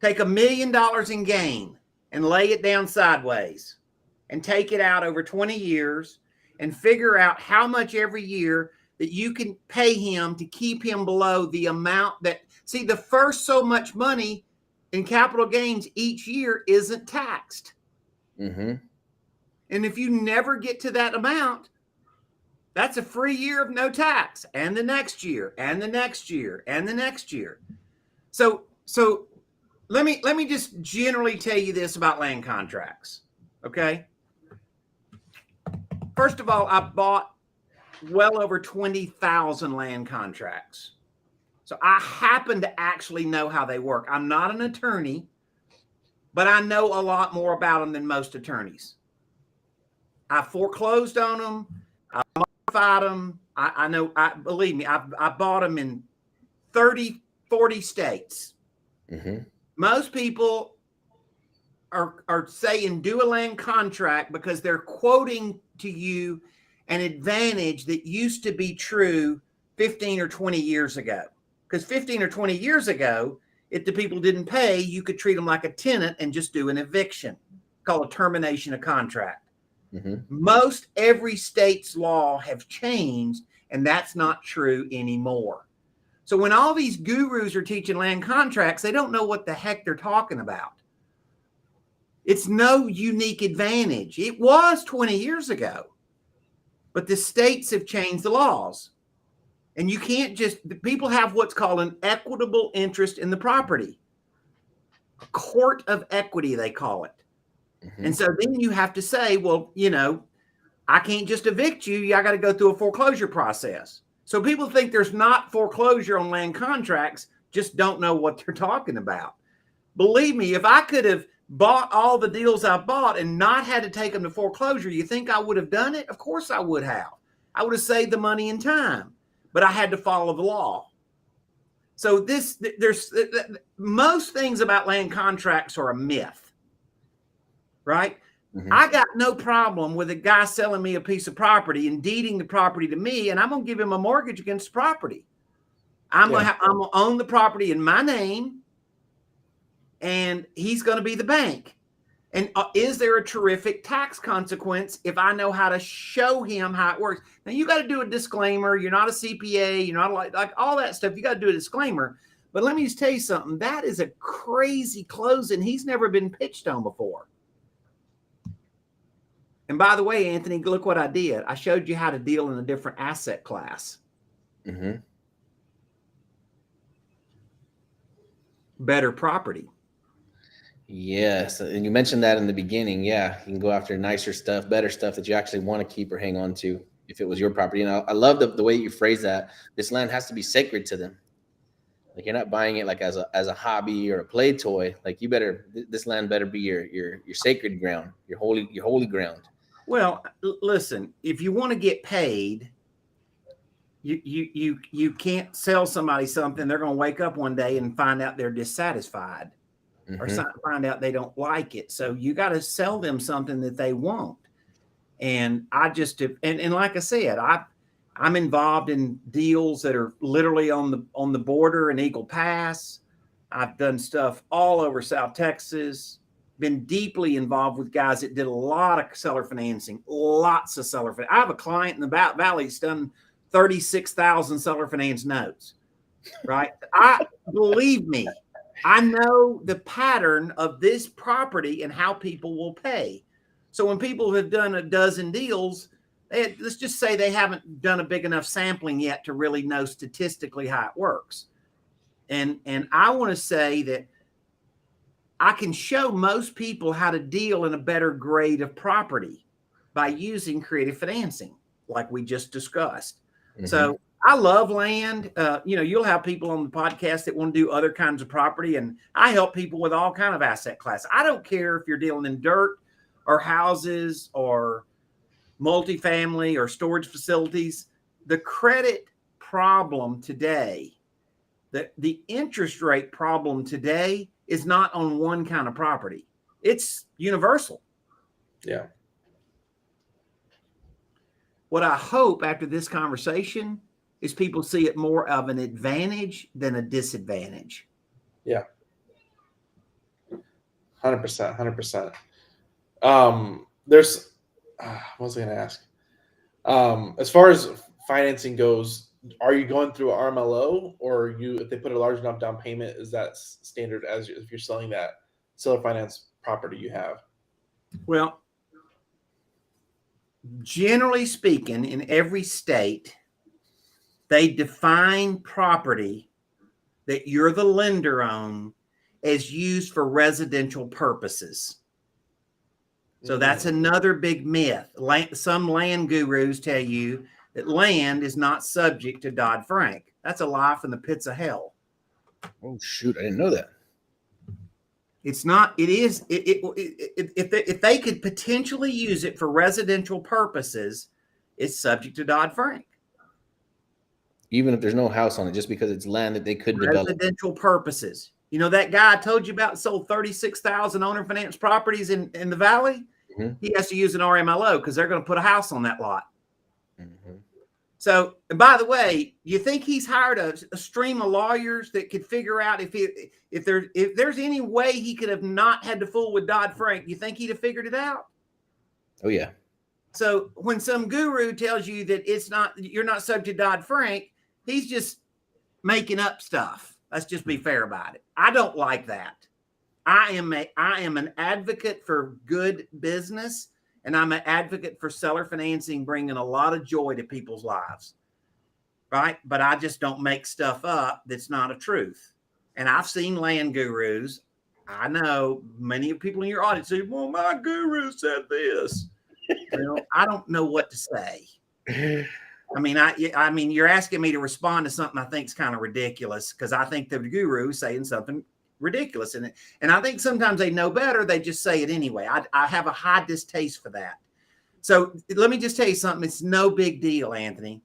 Take $1 million in gain and lay it down sideways and take it out over 20 years and figure out how much every year that you can pay him to keep him below the amount that, see, the first so much money in capital gains each year isn't taxed. Mm-hmm. And if you never get to that amount, that's a free year of no tax, and the next year, and the next year, and the next year. So let me just generally tell you this about land contracts, okay? First of all, I bought well over 20,000 land contracts. So I happen to actually know how they work. I'm not an attorney, but I know a lot more about them than most attorneys. I foreclosed on them. I modified them. I know, believe me, I bought them in 30, 40 states. Mm-hmm. Most people are saying do a land contract because they're quoting to you an advantage that used to be true 15 or 20 years ago. Because 15 or 20 years ago, if the people didn't pay, you could treat them like a tenant and just do an eviction, called a termination of contract. Mm-hmm. Most every state's law have changed, and that's not true anymore. So when all these gurus are teaching land contracts, they don't know what the heck they're talking about. It's no unique advantage. It was 20 years ago, but the states have changed the laws. And you can't just, people have what's called an equitable interest in the property. A court of equity, they call it. Mm-hmm. And so then you have to say, well, you know, I can't just evict you. I got to go through a foreclosure process. So people think there's not foreclosure on land contracts, just don't know what they're talking about. Believe me, if I could have bought all the deals I bought and not had to take them to foreclosure, you think I would have done it? Of course I would have. I would have saved the money and time, but I had to follow the law. So there's most things about land contracts are a myth, right? Mm-hmm. I got no problem with a guy selling me a piece of property and deeding the property to me, and I'm going to give him a mortgage against the property. I'm going to own the property in my name, and he's going to be the bank. And is there a terrific tax consequence if I know how to show him how it works? Now, you got to do a disclaimer. You're not a CPA. You're not like all that stuff. You got to do a disclaimer. But let me just tell you something. That is a crazy closing he's never been pitched on before. And by the way, Anthony, look what I did. I showed you how to deal in a different asset class. Mm-hmm. Better property. Yes, and you mentioned that in the beginning. Yeah, you can go after nicer stuff, better stuff that you actually want to keep or hang on to if it was your property. And I love the way you phrase that. This land has to be sacred to them. Like you're not buying it like as a hobby or a play toy. Like this land better be your sacred ground, your holy ground. Well, listen, if you want to get paid, you can't sell somebody something. They're going to wake up one day and find out they're dissatisfied. Mm-hmm. Or find out they don't like it. So you got to sell them something that they want. And I just and like I said, I'm involved in deals that are literally on the border in Eagle Pass. I've done stuff all over South Texas. Been deeply involved with guys that did a lot of seller financing, lots of seller financing. I have a client in the Valley that's done 36,000 seller finance notes. Right? Believe me. I know the pattern of this property and how people will pay. So when people have done a dozen deals, let's just say they haven't done a big enough sampling yet to really know statistically how it works. And I want to say that I can show most people how to deal in a better grade of property by using creative financing, like we just discussed. Mm-hmm. So I love land. You'll have people on the podcast that want to do other kinds of property, and I help people with all kind of asset class. I don't care if you're dealing in dirt or houses or multifamily or storage facilities. The credit problem today, the interest rate problem today is not on one kind of property. It's universal. Yeah. What I hope after this conversation is people see it more of an advantage than a disadvantage. Yeah. 100%. There's, what was I going to ask? As far as financing goes, are you going through an RMLO, or if they put a large enough down payment, is that standard as if you're selling that seller finance property you have? Well, generally speaking, in every state, they define property that you're the lender on as used for residential purposes. So that's another big myth. Some land gurus tell you that land is not subject to Dodd-Frank. That's a lie from the pits of hell. Oh, shoot. I didn't know that. It's not. It is. If they could potentially use it for residential purposes, it's subject to Dodd-Frank. Even if there's no house on it, just because it's land that they could develop. Residential purposes. You know that guy I told you about sold 36,000 owner finance properties in the Valley? Mm-hmm. He has to use an RMLO because they're going to put a house on that lot. Mm-hmm. So, and by the way, you think he's hired a stream of lawyers that could figure out if there's any way he could have not had to fool with Dodd-Frank? You think he'd have figured it out? Oh yeah. So when some guru tells you that you're not subject to Dodd-Frank, he's just making up stuff. Let's just be fair about it. I don't like that. I am an advocate for good business, and I'm an advocate for seller financing bringing a lot of joy to people's lives, right? But I just don't make stuff up that's not a truth. And I've seen land gurus. I know many people in your audience say, well, my guru said this. Well, I don't know what to say. I mean, you're asking me to respond to something I think is kind of ridiculous because I think the guru is saying something ridiculous in it. And I think sometimes they know better. They just say it anyway. I have a high distaste for that. So let me just tell you something. It's no big deal, Anthony.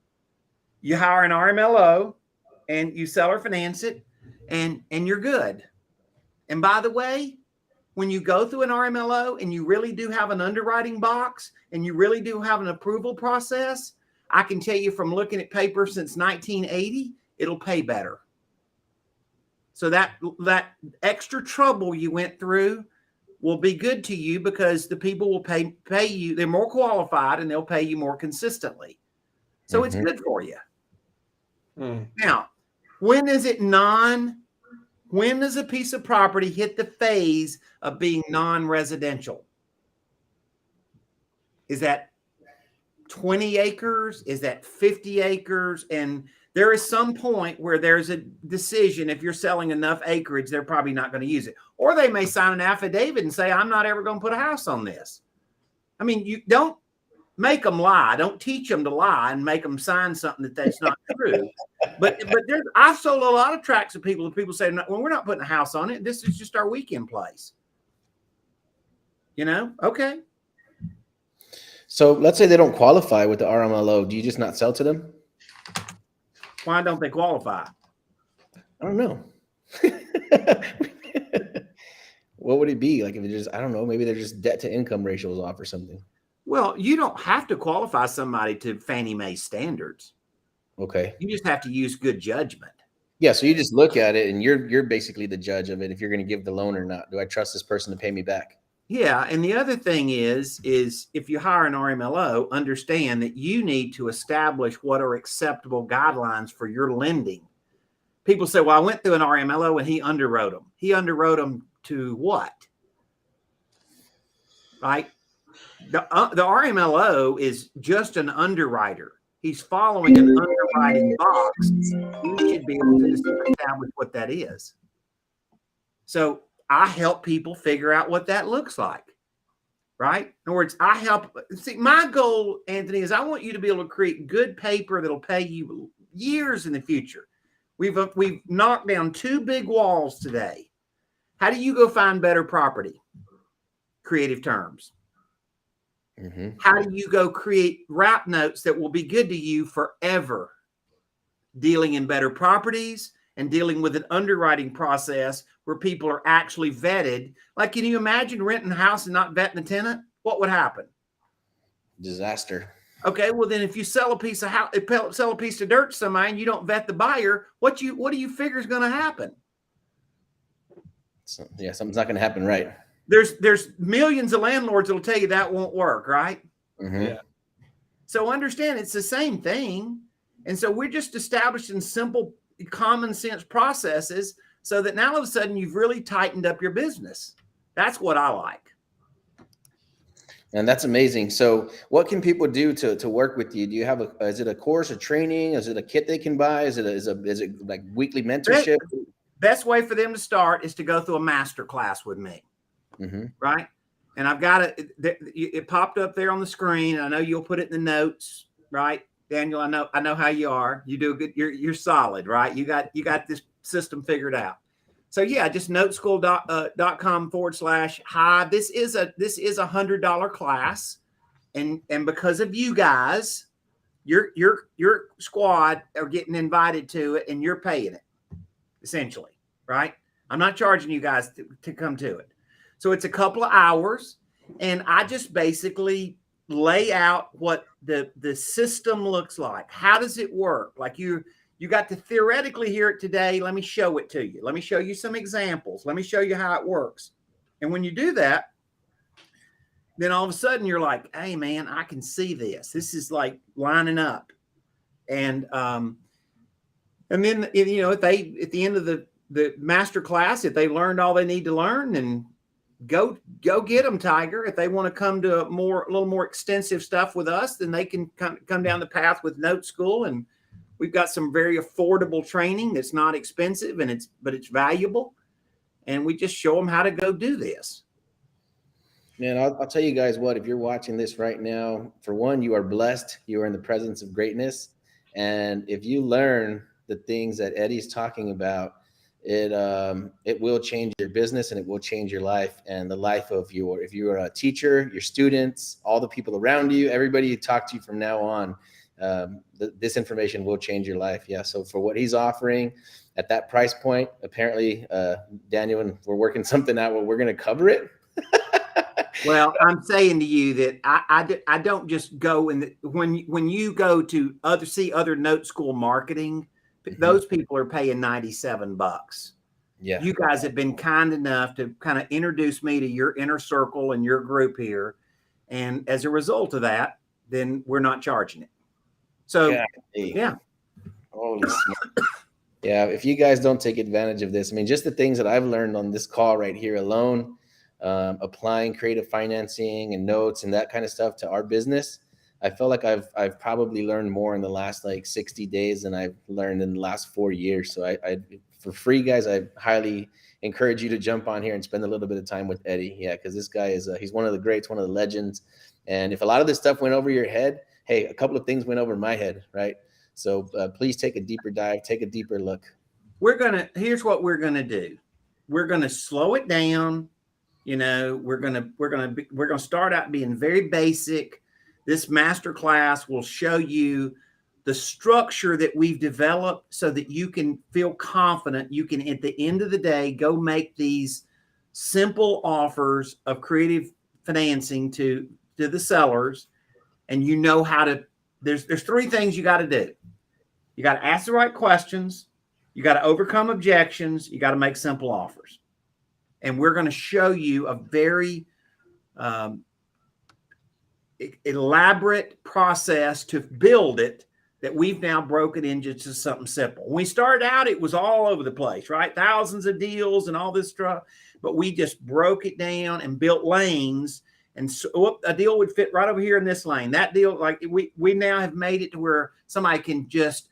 You hire an RMLO and you seller finance it and you're good. And by the way, when you go through an RMLO and you really do have an underwriting box and you really do have an approval process, I can tell you from looking at paper since 1980, it'll pay better. So that extra trouble you went through will be good to you because the people will pay you. They're more qualified and they'll pay you more consistently. So It's good for you. Now, when does a piece of property hit the phase of being non-residential? Is that 20 acres? Is that 50 acres? And there is some point where there's a decision. If you're selling enough acreage, they're probably not going to use it. Or they may sign an affidavit and say, I'm not ever going to put a house on this. I mean, you don't make them lie. Don't teach them to lie and make them sign something that's not true. But I've sold a lot of tracts to people, and people say, well, we're not putting a house on it. This is just our weekend place. You know? Okay. So let's say they don't qualify with the RMLO. Do you just not sell to them? Why don't they qualify? I don't know. What would it be like if it just, I don't know, maybe they're just debt to income ratios off or something. Well, you don't have to qualify somebody to Fannie Mae standards. Okay. You just have to use good judgment. Yeah, so you just look at it and you're basically the judge of it if you're going to give the loan or not. Do I trust this person to pay me back? Yeah, and the other thing is if you hire an RMLO, understand that you need to establish what are acceptable guidelines for your lending. People say, well, I went through an RMLO and he underwrote them. He underwrote them to what? Right? The RMLO is just an underwriter. He's following an underwriting box. You should be able to establish what that is. So I help people figure out what that looks like, right? In other words, see, my goal, Anthony, is I want you to be able to create good paper that'll pay you years in the future. We've knocked down 2 big walls today. How do you go find better property? Creative terms. Mm-hmm. How do you go create wrap notes that will be good to you forever? Dealing in better properties and dealing with an underwriting process where people are actually vetted. Like, can you imagine renting a house and not vetting the tenant? What would happen? Disaster. Okay, well then, if you sell a piece of house, sell a piece of dirt to somebody, and you don't vet the buyer, what do you figure is going to happen? So, yeah, something's not going to happen, right? There's millions of landlords that'll tell you that won't work, right? Mm-hmm. Yeah. So understand it's the same thing, and so we're just establishing simple, common sense processes so that now all of a sudden you've really tightened up your business. That's what I like. And that's amazing. So what can people do to work with you? Do you have is it a course, a training? Is it a kit they can buy? Is it like weekly mentorship? Best way for them to start is to go through a master class with me. Mm-hmm. Right. And I've got it popped up there on the screen. I know you'll put it in the notes, right? Daniel, I know how you are. You do good. You're solid, right? You got this system figured out. So yeah, just noteschool.com/hi. This is a $100 class. And because of you guys, your squad are getting invited to it and you're paying it, essentially, right? I'm not charging you guys to come to it. So it's a couple of hours, and I just basically lay out what the system looks like. How does it work? Like you got to theoretically hear it today. Let me show it to you. Let me show you some examples. Let me show you how it works. And when you do that, then all of a sudden you're like, hey man, I can see this. This is like lining up. And then, you know, if they, at the end of the master class, if they learned all they need to learn, then go get them, Tiger. If they want to come to a little more extensive stuff with us, then they can come down the path with Note School. And we've got some very affordable training that's not expensive, but it's valuable. And we just show them how to go do this. Man, I'll tell you guys what, if you're watching this right now, for one, you are blessed. You are in the presence of greatness. And if you learn the things that Eddie's talking about, it will change your business and it will change your life and the life of if you are a teacher, your students, all the people around you, everybody you talk to from now on, this information will change your life. Yeah. So for what he's offering at that price point, apparently, Daniel, and we're working something out where we're going to cover it. Well, I'm saying to you that I don't just go when you go to see other Note School marketing, those people are paying $97. Yeah. You guys have been kind enough to kind of introduce me to your inner circle and your group here. And as a result of that, then we're not charging it. So, yeah. Holy smart. Yeah. If you guys don't take advantage of this, I mean, just the things that I've learned on this call right here alone, applying creative financing and notes and that kind of stuff to our business, I feel like I've probably learned more in the last like 60 days than I've learned in the last 4 years. So I for free, guys, I highly encourage you to jump on here and spend a little bit of time with Eddie. Yeah, because this guy is he's one of the greats, one of the legends. And if a lot of this stuff went over your head, hey, a couple of things went over my head, right? So please take a deeper dive, take a deeper look. Here's what we're gonna do. We're gonna slow it down. You know, we're gonna start out being very basic. This master class will show you the structure that we've developed so that you can feel confident. You can, at the end of the day, go make these simple offers of creative financing to the sellers, and you know how to. There's 3 things you got to do. You got to ask the right questions. You got to overcome objections. You got to make simple offers. And we're going to show you a very elaborate process to build it that we've now broken into just something simple. When we started out, it was all over the place, right? Thousands of deals and all this stuff. But we just broke it down and built lanes. And so a deal would fit right over here in this lane. That deal, like we now have made it to where somebody can just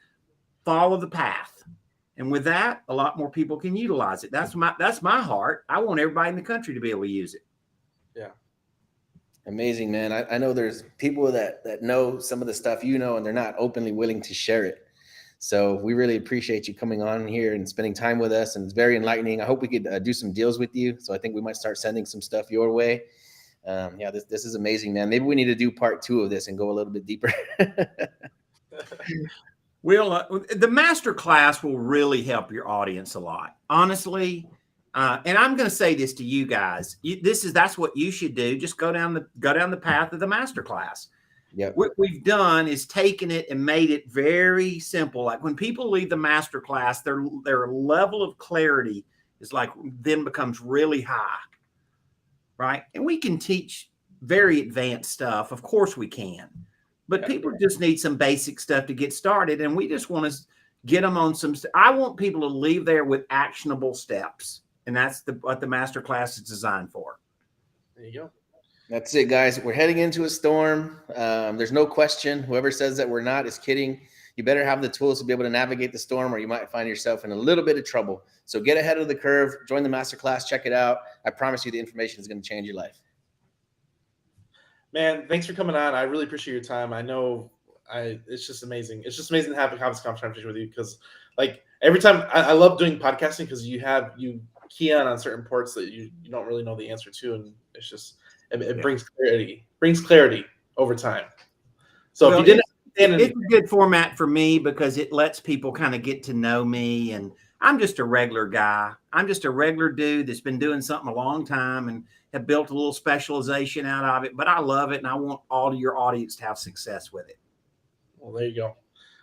follow the path. And with that, a lot more people can utilize it. That's my heart. I want everybody in the country to be able to use it. Yeah. Amazing, man. I know there's people that know some of the stuff you know, and they're not openly willing to share it. So we really appreciate you coming on here and spending time with us. And it's very enlightening. I hope we could do some deals with you. So I think we might start sending some stuff your way. Yeah, this is amazing, man. Maybe we need to do part 2 of this and go a little bit deeper. The master class will really help your audience a lot, honestly. And I'm going to say this to you guys. That's what you should do. Just go down the path of the master class. Yeah. What we've done is taken it and made it very simple. Like when people leave the master class, their level of clarity is like then becomes really high. Right. And we can teach very advanced stuff. Of course we can. But people just need some basic stuff to get started. And we just want to get them on I want people to leave there with actionable steps. And that's what the master class is designed for. There you go. That's it, guys. We're heading into a storm. There's no question. Whoever says that we're not is kidding. You better have the tools to be able to navigate the storm, or you might find yourself in a little bit of trouble. So get ahead of the curve. Join the masterclass. Check it out. I promise you the information is going to change your life. Man, thanks for coming on. I really appreciate your time. I know it's just amazing. It's just amazing to have this conversation with you because, like, every time I love doing podcasting because you key on certain parts that you don't really know the answer to, and it's just it brings clarity over time. So if you didn't, it's a good format for me because it lets people kind of get to know me, and I'm just a regular guy. I'm just a regular dude that's been doing something a long time and have built a little specialization out of it, but I love it. And I want all of your audience to have success with it. Well, there you go.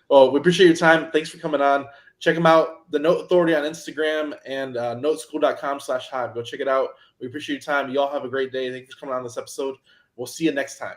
Well, we appreciate your time. Thanks for coming on. Check them out. The Note Authority on Instagram and noteschool.com/hive. Go check it out. We appreciate your time. You all have a great day. Thanks for coming on this episode. We'll see you next time.